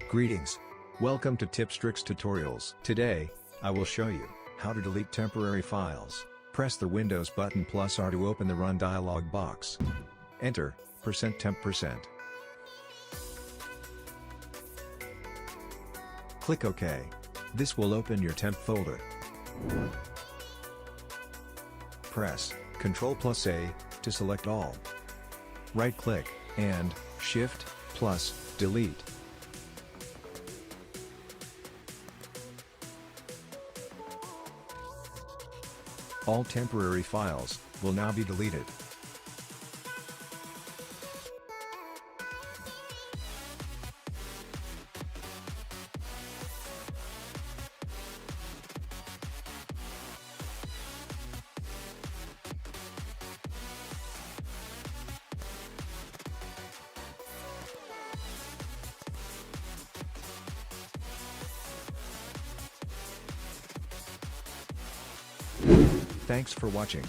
Greetings. Welcome to Tipstricks Tutorials. Today, I will show you how to delete temporary files. Press the Windows button plus R to open the Run dialog box. Enter %temp%. Click OK. This will open your temp folder. Press Ctrl+A to select all. Right-click and Shift+Delete. All temporary files will now be deleted. Thanks for watching.